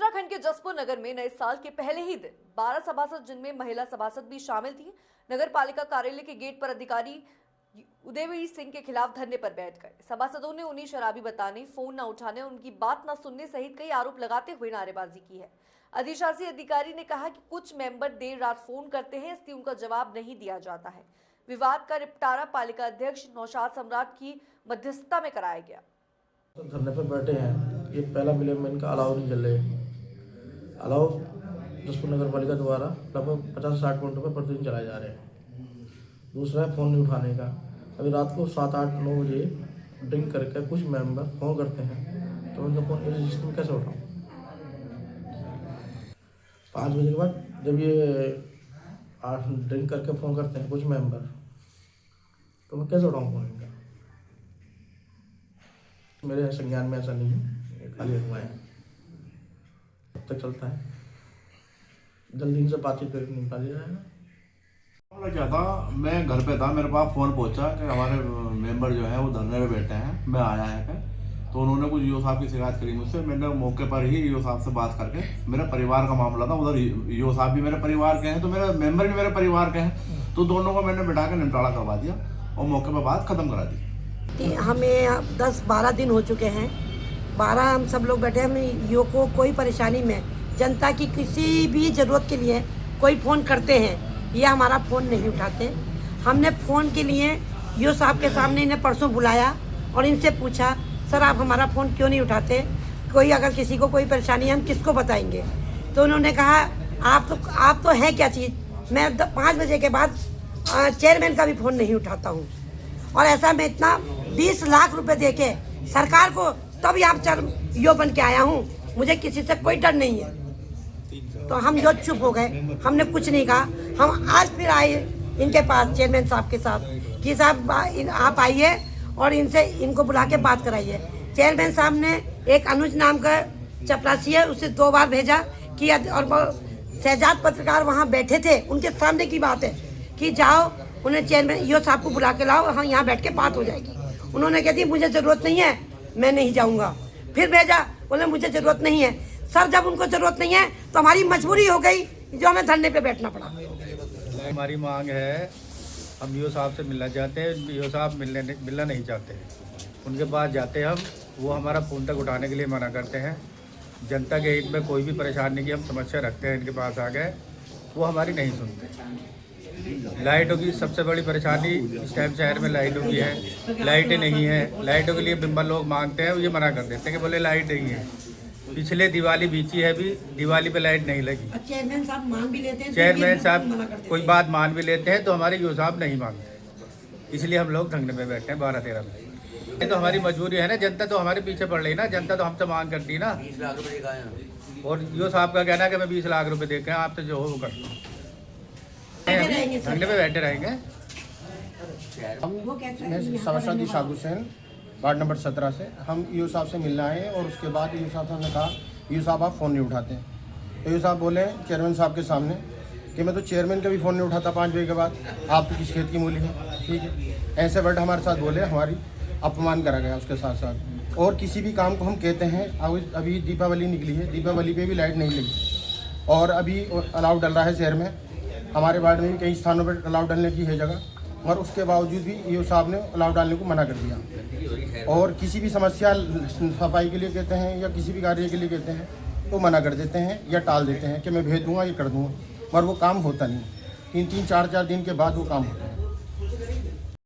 उत्तराखंड के जसपुर नगर में नए साल के पहले ही दिन 12 सभासद जिनमें महिला सभासद भी शामिल थी, नगर पालिका कार्यालय के गेट पर अधिकारी उदयवीर सिंह के खिलाफ धरने पर बैठ गए। सभासदों ने उन्हें शराबी बताने, फोन न उठाने, उनकी बात न सुनने सहित कई आरोप लगाते हुए नारेबाजी की है। अधिशासी अधिकारी ने कहा कि कुछ मेंबर देर रात फोन करते हैं, इसलिए उनका जवाब नहीं दिया जाता है। विवाद का निपटारा पालिका अध्यक्ष नौशाद सम्राट की मध्यस्थता में कराया गया। तो धरने पर बैठे हैं, ये पहला मिले में इनका अलाव नहीं चल रहे। अलाव जसपुर नगर पालिका द्वारा लगभग 50-60 पॉइंटों पर प्रतिदिन चलाए जा रहे हैं। दूसरा है फ़ोन नहीं उठाने का। अभी रात को 7-8-9 बजे ड्रिंक करके कुछ मेंबर फ़ोन करते हैं, तो उनका फ़ोन इस सिस्टम कैसे उठाऊँ? 5 बजे के बाद जब ये ड्रिंक करके फ़ोन करते हैं कुछ मेंबर, तो मैं कैसे उठाऊँ फ़ोन इनका? मेरे संज्ञान में ऐसा नहीं है, ये खाली हुआ है। कब तक चलता है? जल्दी इनसे बातचीत करके निपटा दिया जाएगा। क्या था, मैं घर पे था, मेरे पास फ़ोन पहुंचा कि हमारे मेंबर जो हैं वो धरने पे बैठे हैं, मैं आया है। तो उन्होंने कुछ ईओ साहब की शिकायत करी मुझसे। मैंने मौके पर ही ईओ साहब से बात करके, मेरे परिवार का मामला था, उधर ईओ साहब भी मेरे परिवार के हैं, तो मेरे मेंबर भी मेरे परिवार के हैं, तो दोनों को मैंने बिठा के निपटारा करवा दिया और मौके पर बात ख़त्म करा दी। हमें 10-12 दिन हो चुके हैं, 12 हम सब लोग बैठे हैं। हमें ईओ को कोई परेशानी में, जनता की किसी भी ज़रूरत के लिए कोई फ़ोन करते हैं, ये हमारा फ़ोन नहीं उठाते। हमने फ़ोन के लिए ईओ साहब के सामने इन्हें परसों बुलाया और इनसे पूछा, सर आप हमारा फ़ोन क्यों नहीं उठाते? कोई अगर किसी को कोई परेशानी है हम किसको बताएंगे? तो उन्होंने कहा आप तो हैं क्या चीज़, मैं 5 बजे के बाद चेयरमैन का भी फ़ोन नहीं उठाता हूँ। और ऐसा मैं इतना 20 लाख रुपए दे के सरकार को तब यहाँ ईओ बन के आया हूँ, मुझे किसी से कोई डर नहीं है। तो हम जो चुप हो गए, हमने कुछ नहीं कहा। हम आज फिर आए इनके पास चेयरमैन साहब के साथ कि साहब आप आइए और इनको बुला के बात कराइए। चेयरमैन साहब ने एक अनुज नाम का चपरासी है, उसे 2 बार भेजा कि, और शहजाद पत्रकार वहाँ बैठे थे, उनके सामने की बात है कि जाओ उन्हें चेयरमैन ईओ साहब को बुला के लाओ, हाँ यहाँ बैठ के बात हो जाएगी। उन्होंने कह दी मुझे ज़रूरत नहीं है, मैं नहीं जाऊँगा। फिर भेजा, बोले मुझे ज़रूरत नहीं है। सर जब उनको ज़रूरत नहीं है तो हमारी मजबूरी हो गई जो हमें धरने पे बैठना पड़ा। हमारी मांग है, हम ईओ साहब से मिलना चाहते हैं, ईओ साहब मिलना नहीं चाहते हैं। उनके पास जाते हम, वो हमारा फ़ोन तक उठाने के लिए मना करते हैं। जनता के हित में कोई भी परेशानी की हम समस्या रखते हैं, इनके पास आ गए, वो हमारी नहीं सुनते। लाइटों की सबसे बड़ी परेशानी इस टाइम शहर में लाइटों की है, लाइटें नहीं है। लाइटों के लिए बिम्बर लोग मांगते हैं, ये मना कर देते हैं कि बोले लाइट नहीं है। पिछले दिवाली बीती है, भी दिवाली पे लाइट नहीं लगी। चेयरमैन साहब मान भी लेते हैं, चेयरमैन साहब कोई बात मान भी लेते हैं, तो हमारे ईओ साहब नहीं मानते। इसलिए हम लोग धरने पे बैठे हैं 12-13 बजे। ये तो हमारी मजबूरी है ना, जनता तो हमारे पीछे पड़ रही ना, जनता तो हमसे मांग करती ना। 20 लाख रुपए का, और ईओ साहब का कहना है कि मैं 20 लाख रुपए देखे, आपसे जो हो वो कर दो। धरने पे बैठे रहेंगे। मैं सभासद इशाक हुसैन, वार्ड नंबर 17 से। हम ईओ साहब से मिलना है और उसके बाद ईओ साहब ने कहा, ईओ साहब आप फ़ोन नहीं उठाते। तो ईओ साहब बोले चेयरमैन साहब के सामने कि मैं तो चेयरमैन का भी फ़ोन नहीं उठाता 5 बजे के बाद, आप तो किस खेत की मूली है, ठीक है। ऐसे वर्ड हमारे साथ बोले, हमारी अपमान करा गया उसके साथ साथ। और किसी भी काम को हम कहते हैं, अभी दीपावली निकली है, दीपावली पे भी लाइट नहीं लगी और अभी अलाव डल रहा है शहर में। हमारे वार्ड में भी कई स्थानों पर अलाव डालने की है जगह, और उसके बावजूद भी ईओ साहब ने अलाव डालने को मना कर दिया। और किसी भी समस्या सफाई के लिए कहते हैं या किसी भी कार्य के लिए कहते हैं तो मना कर देते हैं या टाल देते हैं कि मैं भेज दूँगा, ये कर दूँगा, पर वो काम होता नहीं। 3-3, 4-4 दिन के बाद वो काम होता है।